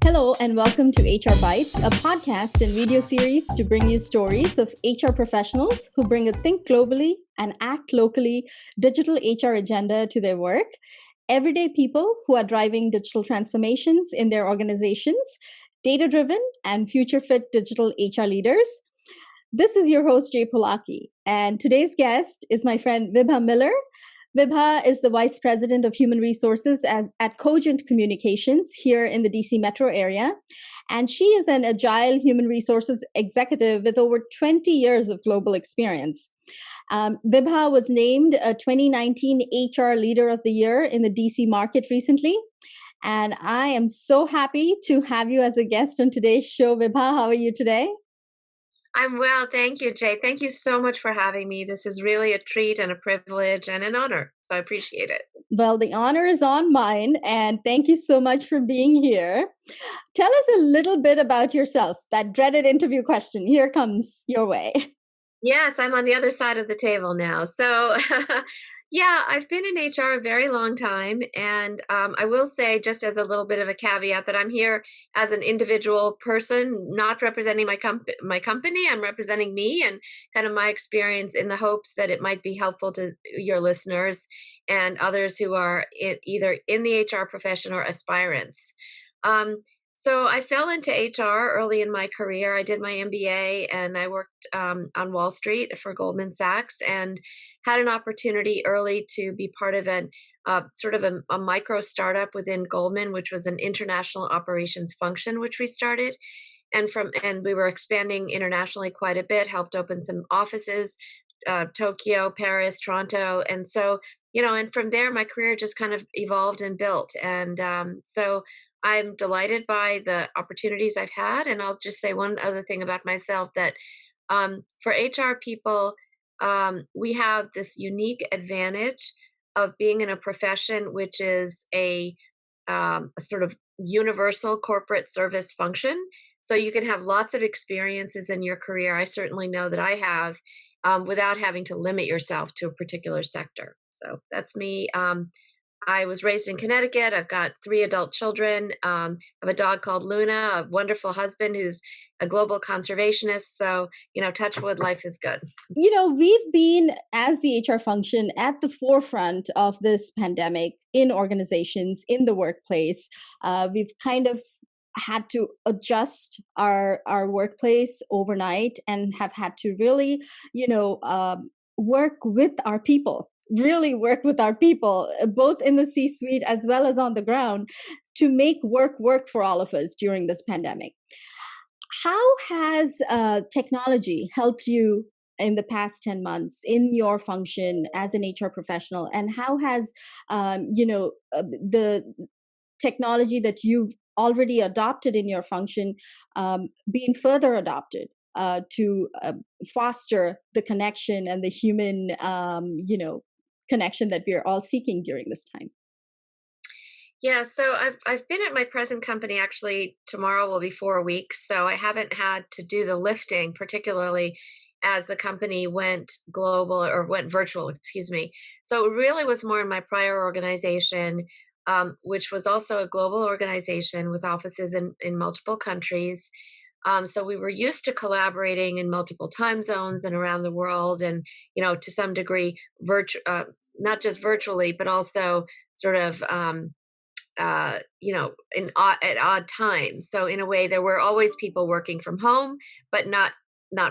Hello, and welcome to HR Bytes, a podcast and video series to bring you stories of HR professionals who bring a think globally and act locally digital HR agenda to their work. Everyday people who are driving digital transformations in their organizations, data driven and future fit digital HR leaders. This is your host, Jay Polaki, and today's guest is my friend Vibha Miller. Vibha is the Vice President of Human Resources at Cogent Communications here in the DC metro area. And she is an agile human resources executive with over 20 years of global experience. Vibha was named a 2019 HR Leader of the Year in the DC market recently. And I am so happy to have you as a guest on today's show. Vibha, how are you today? I'm well. Thank you, Jay. Thank you so much for having me. This is really a treat and a privilege and an honor. So I appreciate it. Well, the honor is on mine, and thank you so much for being here. Tell us a little bit about yourself. That dreaded interview question. Here comes your way. Yes, I'm on the other side of the table now. So, yeah, I've been in HR a very long time. And I will say, just as a little bit of a caveat, that I'm here as an individual person, not representing my company. I'm representing me and kind of my experience in the hopes that it might be helpful to your listeners and others who are either in the HR profession or aspirants. So I fell into HR early in my career. I did my MBA and I worked on Wall Street for Goldman Sachs and had an opportunity early to be part of a micro startup within Goldman, which was an international operations function, which we started. And we were expanding internationally quite a bit, helped open some offices, Tokyo, Paris, Toronto. And so, and from there, my career just kind of evolved and built. And so I'm delighted by the opportunities I've had. And I'll just say one other thing about myself that for HR people, we have this unique advantage of being in a profession which is a sort of universal corporate service function. So you can have lots of experiences in your career. I certainly know that I have without having to limit yourself to a particular sector. So that's me. I was raised in Connecticut. I've got 3 adult children. I have a dog called Luna, a wonderful husband who's a global conservationist. So, touch wood, life is good. We've been, as the HR function, at the forefront of this pandemic in organizations, in the workplace. We've kind of had to adjust our workplace overnight and have had to really, work with our people. Really work with our people, both in the C-suite as well as on the ground, to make work for all of us during this pandemic. How has technology helped you in the past 10 months in your function as an HR professional? And how has, the technology that you've already adopted in your function been further adopted to foster the connection and the human, connection that we're all seeking during this time? Yeah, so I've been at my present company. Actually, tomorrow will be 4 weeks, so I haven't had to do the lifting, particularly as the company went global or went virtual, excuse me. So it really was more in my prior organization, which was also a global organization with offices in multiple countries. So we were used to collaborating in multiple time zones and around the world, and to some degree, not just virtually, but also sort of at odd times. So in a way, there were always people working from home, but not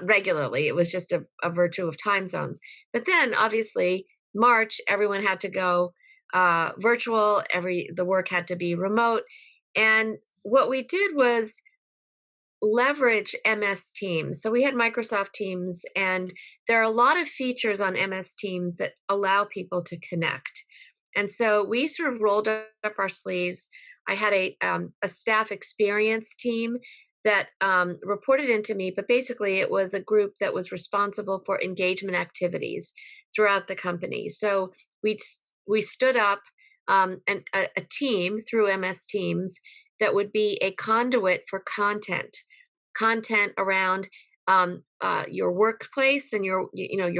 regularly. It was just a virtue of time zones. But then, obviously, March, everyone had to go virtual. The work had to be remote, and what we did was leverage MS Teams. So we had Microsoft Teams, and there are a lot of features on MS Teams that allow people to connect. And so we sort of rolled up our sleeves. I had a staff experience team that reported into me, but basically it was a group that was responsible for engagement activities throughout the company. So we stood up a team through MS Teams that would be a conduit for content around your workplace and your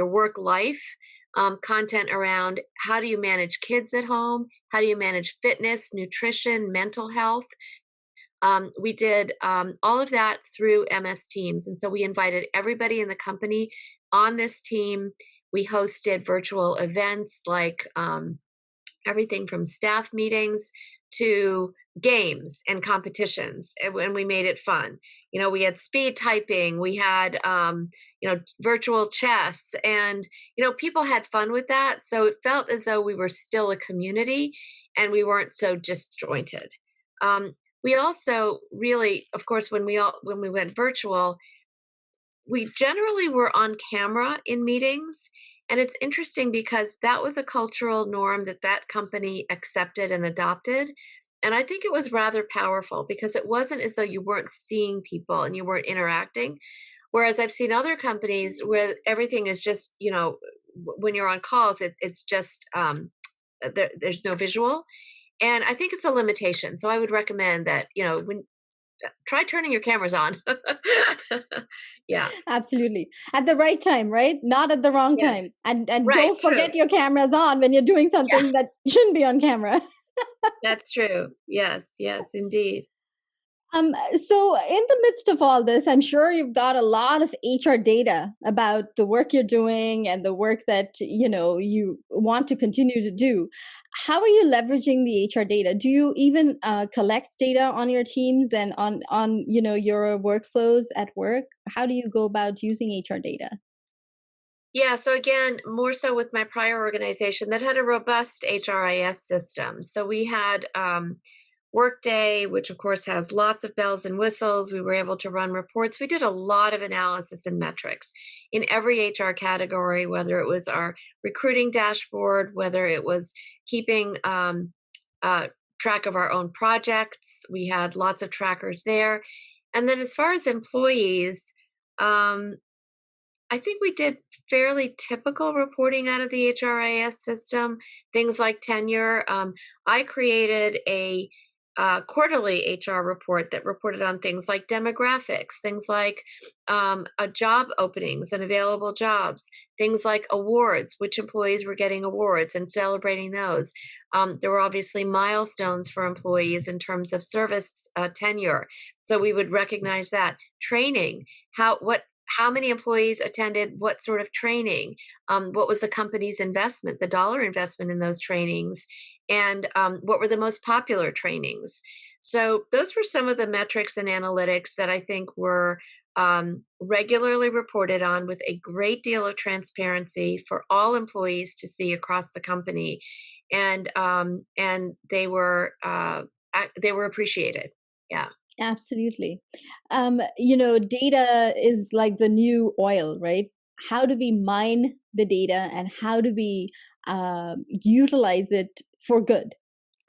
work life, content around how do you manage kids at home, how do you manage fitness, nutrition, mental health. We did all of that through MS Teams. And so we invited everybody in the company on this team. We hosted virtual events like everything from staff meetings to games and competitions, and we made it fun. We had speed typing, we had virtual chess, and people had fun with that. So it felt as though we were still a community and we weren't so disjointed. We also really, of course, when we went virtual, we generally were on camera in meetings. And it's interesting because that was a cultural norm that company accepted and adopted. And I think it was rather powerful because it wasn't as though you weren't seeing people and you weren't interacting. Whereas I've seen other companies where everything is just, when you're on calls, it's just, there's no visual. And I think it's a limitation. So I would recommend that, try turning your cameras on. Yeah. Absolutely. At the right time, right? Not at the wrong Yeah. time. And Right. don't True. forget your cameras on when you're doing Yeah. something that shouldn't be on camera. That's true. Yes. Yes, indeed. So in the midst of all this, I'm sure you've got a lot of HR data about the work you're doing and the work that you want to continue to do. How are you leveraging the HR data? Do you even collect data on your teams and on your workflows at work? How do you go about using HR data? Yeah, so again, more so with my prior organization that had a robust HRIS system. So we had Workday, which of course has lots of bells and whistles. We were able to run reports. We did a lot of analysis and metrics in every HR category, whether it was our recruiting dashboard, whether it was keeping track of our own projects. We had lots of trackers there. And then as far as employees, I think we did fairly typical reporting out of the HRIS system, things like tenure. I created a quarterly HR report that reported on things like demographics, things like job openings and available jobs, things like awards, which employees were getting awards and celebrating those. There were obviously milestones for employees in terms of service tenure. So we would recognize that. Training, how many employees attended what sort of training, what was the company's investment, the dollar investment in those trainings, and what were the most popular trainings. So those were some of the metrics and analytics that I think were regularly reported on with a great deal of transparency for all employees to see across the company, and they were appreciated. Yeah. Absolutely. Data is like the new oil, right? How do we mine the data and how do we utilize it for good?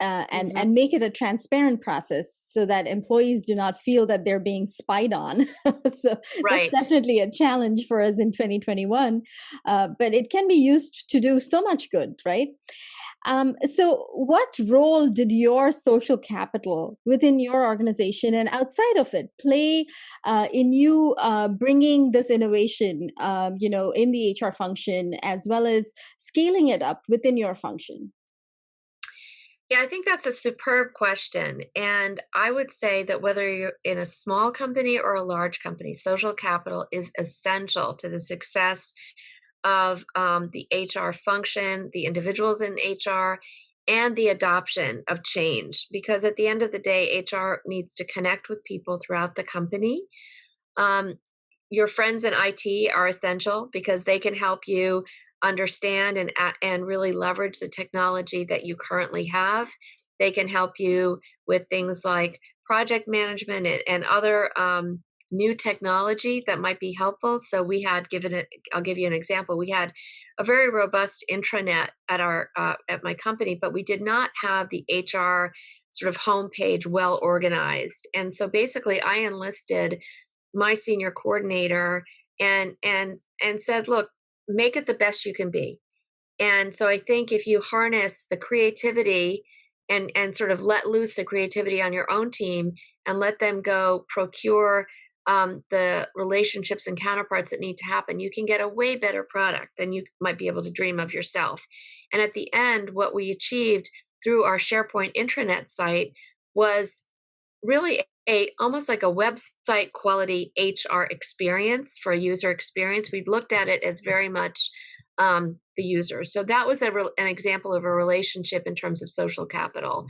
And Hmm. and make it a transparent process so that employees do not feel that they're being spied on. So that's Right. definitely a challenge for us in 2021, but it can be used to do so much good, right? So, what role did your social capital within your organization and outside of it play in you bringing this innovation, in the HR function as well as scaling it up within your function? Yeah, I think that's a superb question. And I would say that whether you're in a small company or a large company, social capital is essential to the success of the HR function, the individuals in HR, and the adoption of change. Because at the end of the day, HR needs to connect with people throughout the company. Um, your friends in IT are essential because they can help you understand and really leverage the technology that you currently have. They can help you with things like project management and other new technology that might be helpful. So we had given it. I'll give you an example. We had a very robust intranet at my company, but we did not have the HR sort of homepage well organized. And so basically, I enlisted my senior coordinator and said, look, make it the best you can be. And so I think if you harness the creativity and sort of let loose the creativity on your own team and let them go procure the relationships and counterparts that need to happen, you can get a way better product than you might be able to dream of yourself. And at the end, what we achieved through our SharePoint intranet site was really almost like a website quality HR experience for a user experience. We looked at it as very much the user. So that was an example of a relationship in terms of social capital.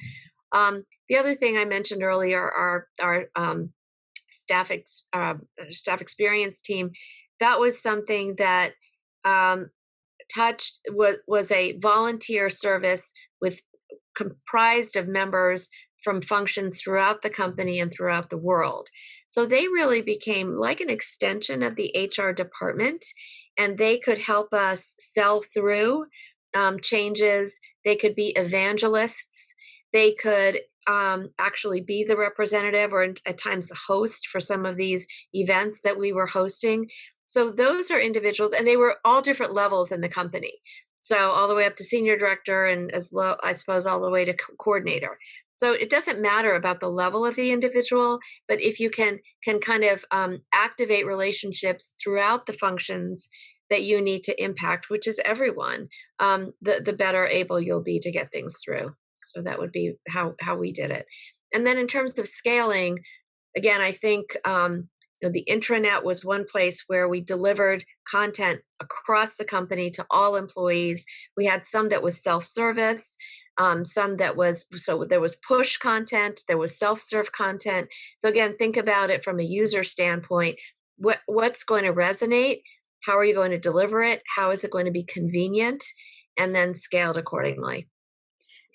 The other thing I mentioned earlier, our staff experience team, that was something that was a volunteer service with comprised of members from functions throughout the company and throughout the world. So they really became like an extension of the HR department, and they could help us sell through changes. They could be evangelists. They could actually be the representative or at times the host for some of these events that we were hosting. So those are individuals, and they were all different levels in the company. So all the way up to senior director, and as low, I suppose, all the way to coordinator. So it doesn't matter about the level of the individual, but if you can kind of activate relationships throughout the functions that you need to impact, which is everyone, the better able you'll be to get things through. So that would be how we did it. And then in terms of scaling, again, I think the intranet was one place where we delivered content across the company to all employees. We had some that was self-service, some that was, so there was push content, there was self-serve content. So again, think about it from a user standpoint. What's going to resonate? How are you going to deliver it? How is it going to be convenient? And then scaled accordingly.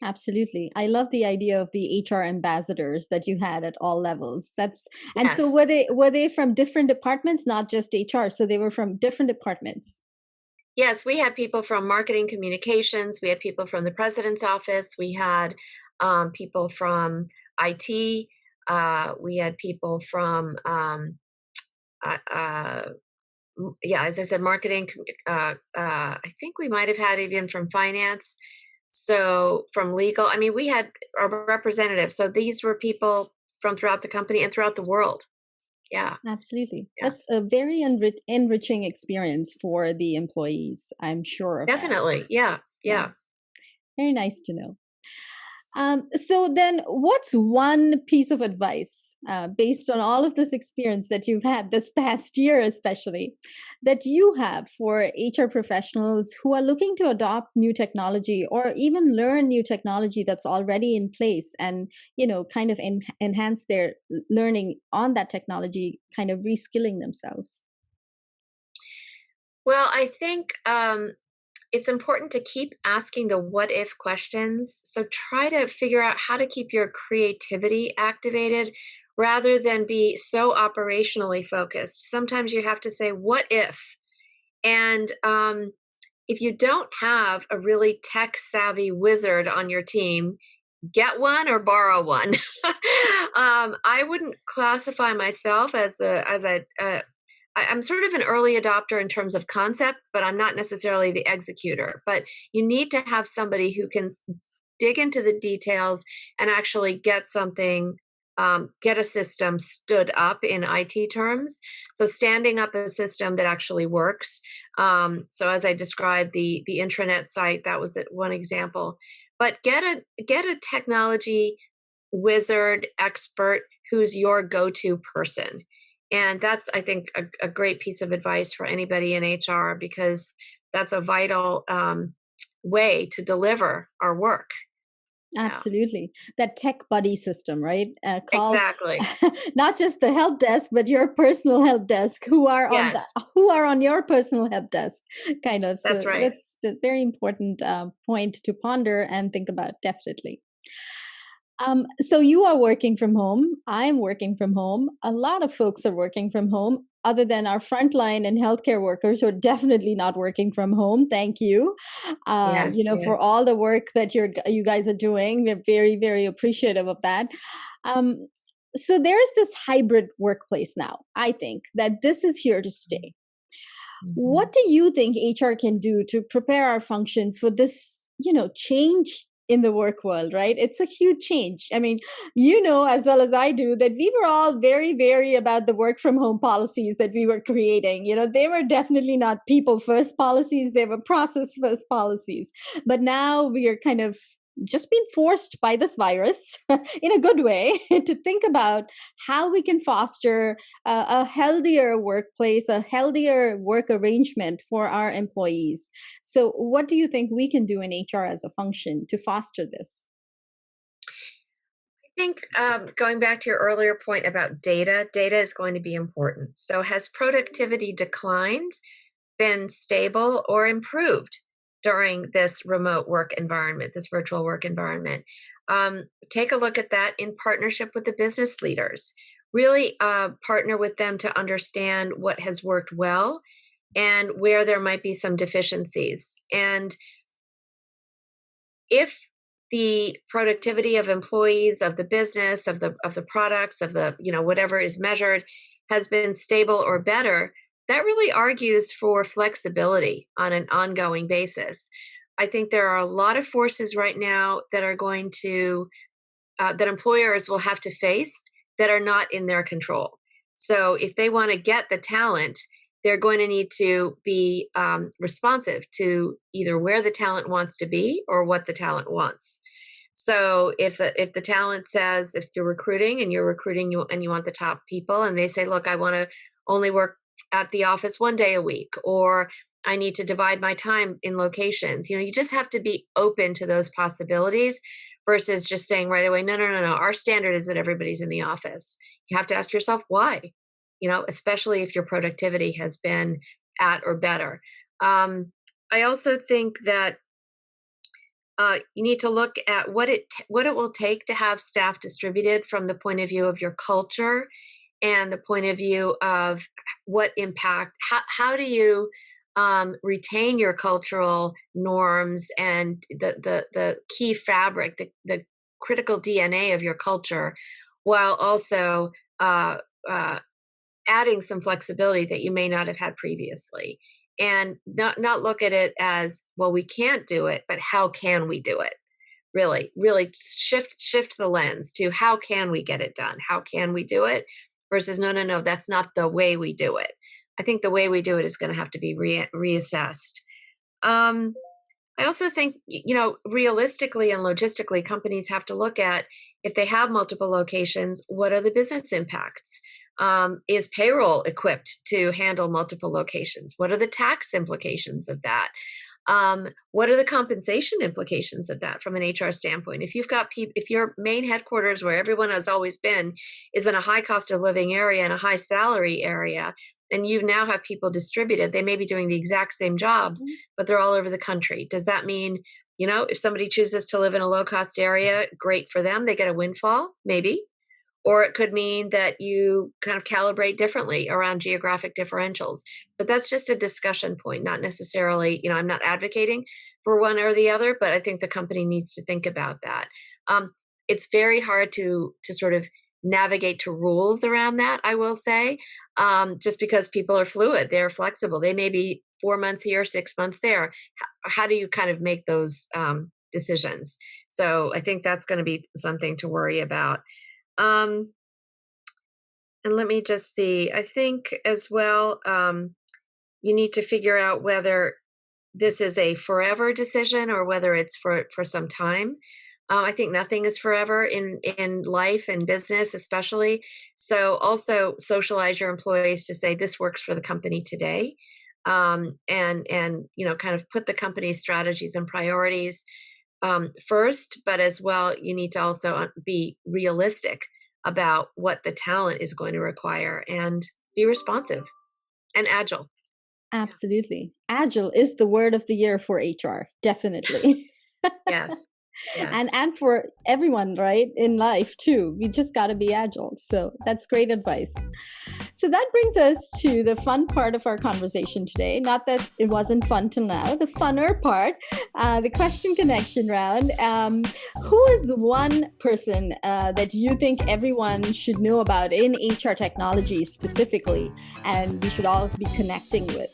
Absolutely. I love the idea of the HR ambassadors that you had at all levels. And Yes. so were they from different departments, not just HR? So they were from different departments. Yes, we had people from marketing communications. We had people from the president's office. We had people from IT. We had people from, as I said, marketing. I think we might have had even from finance. So from legal. I mean, we had a representative. So these were people from throughout the company and throughout the world. Yeah. Absolutely. Yeah. That's a very enriching experience for the employees. I'm sure of that. Definitely. Yeah. Yeah. Very nice to know. So then what's one piece of advice based on all of this experience that you've had this past year, especially, that you have for HR professionals who are looking to adopt new technology or even learn new technology that's already in place and, kind of enhance their learning on that technology, kind of reskilling themselves? Well, I think it's important to keep asking the what if questions. So try to figure out how to keep your creativity activated rather than be so operationally focused. Sometimes you have to say, what if? And if you don't have a really tech savvy wizard on your team, get one or borrow one. I wouldn't classify myself as I'm sort of an early adopter in terms of concept, but I'm not necessarily the executor. But you need to have somebody who can dig into the details and actually get something, get a system stood up in IT terms. So standing up a system that actually works. So as I described the intranet site, that was one example. But get a technology wizard expert who's your go-to person. And that's, I think, a great piece of advice for anybody in HR, because that's a vital way to deliver our work. Absolutely. That tech buddy system, right? Exactly. Not just the help desk, but your personal help desk who are Yes. who are on your personal help desk, kind of. So That's right. that's the very important point to ponder and think about, definitely. So you are working from home. I'm working from home. A lot of folks are working from home, other than our frontline and healthcare workers who are definitely not working from home. Thank you, Yes. Yes. for all the work that you guys are doing. We're very, very appreciative of that. So there is this hybrid workplace now. I think that this is here to stay. What do you think HR can do to prepare our function for this, change in the work world, right? It's a huge change. I mean, you know as well as I do that we were all very, very about the work from home policies that we were creating. They were definitely not people first policies, they were process first policies. But now we are kind of just being forced by this virus in a good way to think about how we can foster a healthier workplace, a healthier work arrangement for our employees. So what do you think we can do in HR as a function to foster this? I think going back to your earlier point about data is going to be important. So has productivity declined, been stable, or improved during this remote work environment, this virtual work environment? Take a look at that in partnership with the business leaders. Really partner with them to understand what has worked well and where there might be some deficiencies. And if the productivity of employees, of the business, of the products, of the whatever is measured has been stable or better, that really argues for flexibility on an ongoing basis. I think there are a lot of forces right now that are going to that employers will have to face that are not in their control. So if they want to get the talent, they're going to need to be responsive to either where the talent wants to be or what the talent wants. So if the talent says, if you're recruiting and you want the top people, and they say, look, I want to only work at the office 1 day a week, or I need to divide my time in locations. You just have to be open to those possibilities versus just saying right away, no. Our standard is that everybody's in the office. You have to ask yourself why, especially if your productivity has been at or better. I also think that you need to look at what it will take to have staff distributed from the point of view of your culture and the point of view of what impact, how do you retain your cultural norms and the key fabric, the critical DNA of your culture, while also adding some flexibility that you may not have had previously, and not look at it as, well, we can't do it, but how can we do it? Really shift the lens to how can we get it done? How can we do it? Versus no, that's not the way we do it. I think the way we do it is going to have to be reassessed. I also think, realistically and logistically, companies have to look at, if they have multiple locations, what are the business impacts? Is payroll equipped to handle multiple locations? What are the tax implications of that? What are the compensation implications of that from an HR standpoint? If you've got if your main headquarters, where everyone has always been, is in a high cost of living area and a high salary area, and you now have people distributed, they may be doing the exact same jobs, but they're all over the country. Does that mean, if somebody chooses to live in a low cost area, great for them, they get a windfall, maybe. Or it could mean that you kind of calibrate differently around geographic differentials. But that's just a discussion point, not necessarily, I'm not advocating for one or the other, but I think the company needs to think about that. It's very hard to sort of navigate to rules around that, I will say, just because people are fluid, they're flexible. They may be 4 months here, 6 months there. How do you kind of make those decisions? So I think that's going to be something to worry about. And let me just see, I think as well, you need to figure out whether this is a forever decision or whether it's for some time. I think nothing is forever in life and business, especially. So also socialize your employees to say, this works for the company today. And kind of put the company's strategies and priorities first, but as well, you need to also be realistic about what the talent is going to require and be responsive and agile. Absolutely. Agile is the word of the year for HR, definitely. Yes. Yes. And for everyone, right, in life too. We just got to be agile. So that's great advice. So that brings us to the fun part of our conversation today. Not that it wasn't fun till now, the funner part, the question connection round. Who is one person that you think everyone should know about in HR technology specifically, and we should all be connecting with?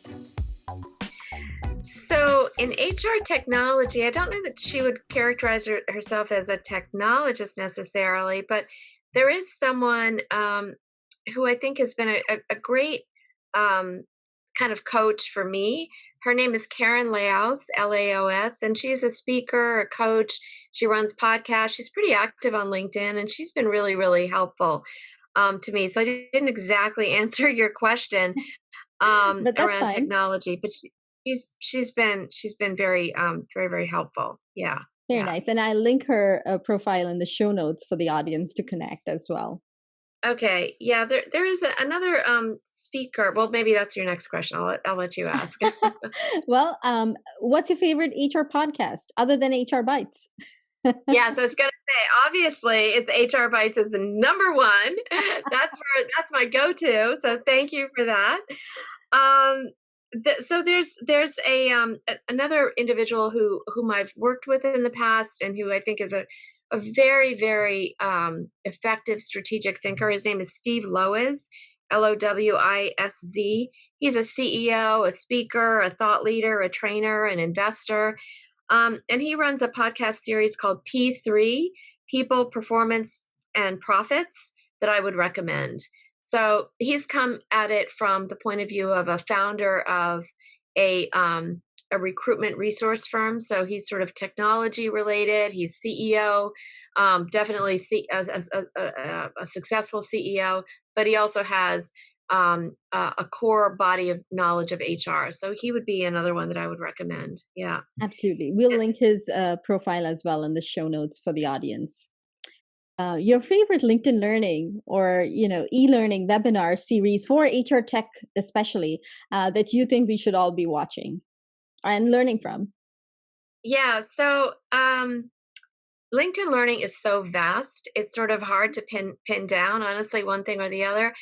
So in HR technology, I don't know that she would characterize herself as a technologist necessarily, but there is someone who I think has been a great um, kind of coach for me. Her name is Karen Laos, Laos, and she's a speaker, a coach. She runs podcasts. She's pretty active on LinkedIn, and she's been really, really helpful to me. So I didn't exactly answer your question But that's around fine. technology, but she's been very very very helpful. Yeah, Very yeah. nice. And I link her profile in the show notes for the audience to connect as well. Okay, yeah. There is another speaker. Well, maybe that's your next question. I'll let you ask. Well, what's your favorite HR podcast other than HR Bytes? Yes, I was gonna say, obviously, it's HR Bytes is the number one. That's my go-to. So thank you for that. Um, so there's another individual whom I've worked with in the past and who I think is a very very effective strategic thinker. His name is Steve Lowisz, Lowisz. He's a CEO, a speaker, a thought leader, a trainer, an investor. And he runs a podcast series called P3, People, Performance, and Profits, that I would recommend. So he's come at it from the point of view of a founder of a recruitment resource firm. So he's sort of technology related. He's CEO, definitely a successful CEO, but he also has a core body of knowledge of HR. So he would be another one that I would recommend. Yeah. Absolutely. We'll link his profile as well in the show notes for the audience. Your favorite LinkedIn Learning or e-learning webinar series for HR tech, especially that you think we should all be watching and learning from. Yeah. So LinkedIn Learning is so vast; it's sort of hard to pin down. Honestly, one thing or the other.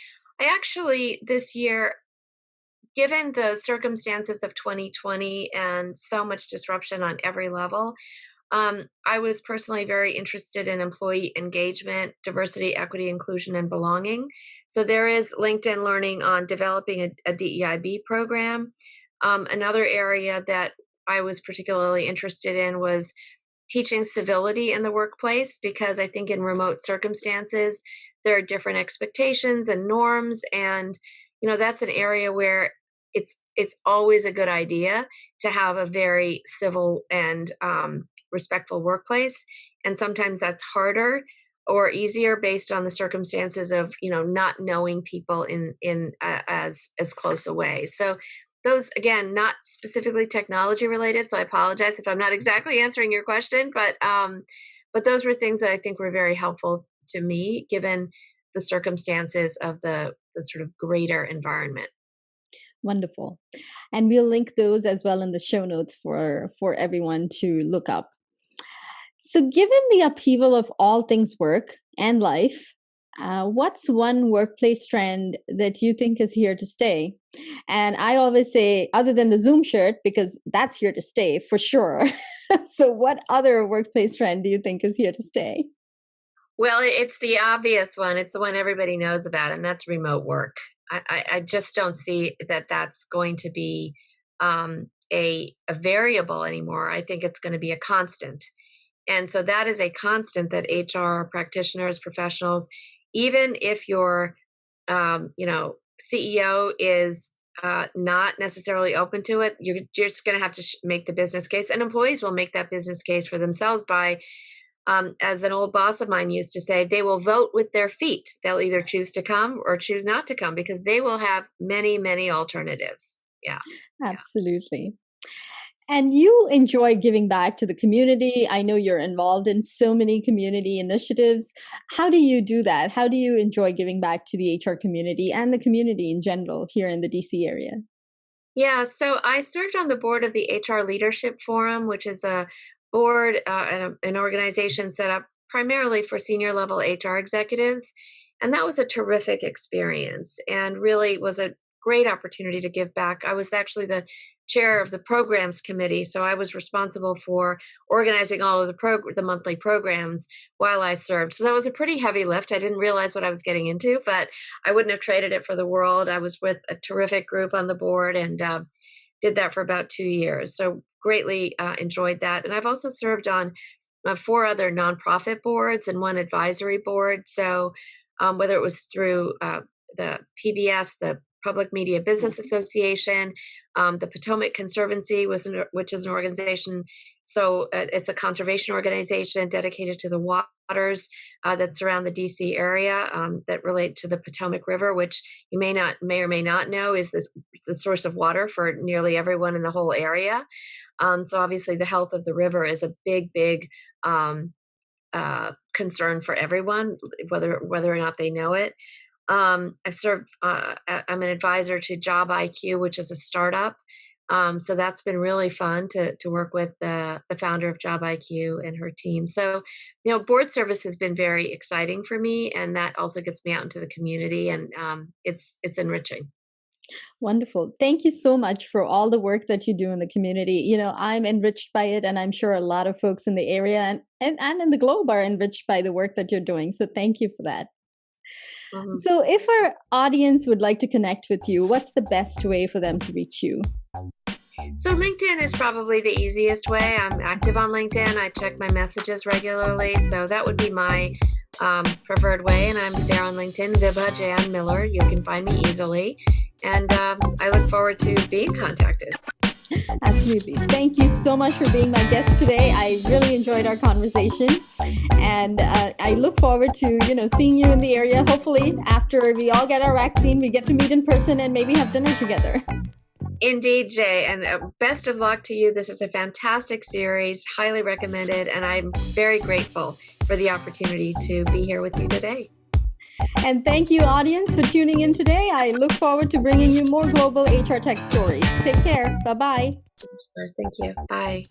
I actually this year, given the circumstances of 2020 and so much disruption on every level, I was personally very interested in employee engagement, diversity, equity, inclusion, and belonging. So there is LinkedIn Learning on developing a DEIB program. Another area that I was particularly interested in was teaching civility in the workplace, because I think in remote circumstances, there are different expectations and norms. And, that's an area where it's always a good idea to have a very civil and respectful workplace. And sometimes that's harder or easier based on the circumstances of not knowing people in as close a way. So those, again, not specifically technology related, so I apologize if I'm not exactly answering your question, but those were things that I think were very helpful to me given the circumstances of the sort of greater environment. Wonderful. And we'll link those as well in the show notes for everyone to look up. So, given the upheaval of all things work and life, what's one workplace trend that you think is here to stay? And I always say, other than the Zoom shirt, because that's here to stay for sure. So, what other workplace trend do you think is here to stay? Well, it's the obvious one. It's the one everybody knows about, and that's remote work. I just don't see that that's going to be a variable anymore. I think it's going to be a constant. And so that is a constant that HR practitioners, professionals, even if your CEO is not necessarily open to it, you're just going to have to make the business case, and employees will make that business case for themselves by, as an old boss of mine used to say, they will vote with their feet. They'll either choose to come or choose not to come because they will have many, many alternatives. Yeah. Yeah. Absolutely. And you enjoy giving back to the community. I know you're involved in so many community initiatives. How do you do that? How do you enjoy giving back to the HR community and the community in general here in the DC area? Yeah, so I served on the board of the HR Leadership Forum, which is a board and an organization set up primarily for senior level HR executives. And that was a terrific experience and really was a great opportunity to give back. I was actually the chair of the programs committee, so I was responsible for organizing all of the monthly programs while I served. So that was a pretty heavy lift. I didn't realize what I was getting into, but I wouldn't have traded it for the world. I was with a terrific group on the board, and did that for about 2 years. So greatly enjoyed that. And I've also served on 4 other nonprofit boards and 1 advisory board. So whether it was through the PBS, the Public Media Business Association, the Potomac Conservancy, which is an organization. So it's a conservation organization dedicated to the waters that surround the DC area that relate to the Potomac River, which you may or may not know is the source of water for nearly everyone in the whole area. So obviously the health of the river is a big concern for everyone, whether or not they know it. I serve. I'm an advisor to Job IQ, which is a startup. So that's been really fun to work with the founder of Job IQ and her team. So, board service has been very exciting for me, and that also gets me out into the community, and it's enriching. Wonderful. Thank you so much for all the work that you do in the community. I'm enriched by it, and I'm sure a lot of folks in the area and in the globe are enriched by the work that you're doing. So thank you for that. Mhm. So if our audience would like to connect with you, what's the best way for them to reach you? So LinkedIn is probably the easiest way. I'm active on LinkedIn. I check my messages regularly. So that would be my preferred way. And I'm there on LinkedIn, Vibha Jain Miller. You can find me easily. And I look forward to being contacted. Absolutely. Thank you so much for being my guest today. I really enjoyed our conversation, and I look forward to seeing you in the area. Hopefully, after we all get our vaccine, we get to meet in person and maybe have dinner together. Indeed, Jay, and best of luck to you. This is a fantastic series, highly recommended, and I'm very grateful for the opportunity to be here with you today. And thank you, audience, for tuning in today. I look forward to bringing you more global HR tech stories. Take care. Bye-bye. Thank you. Bye.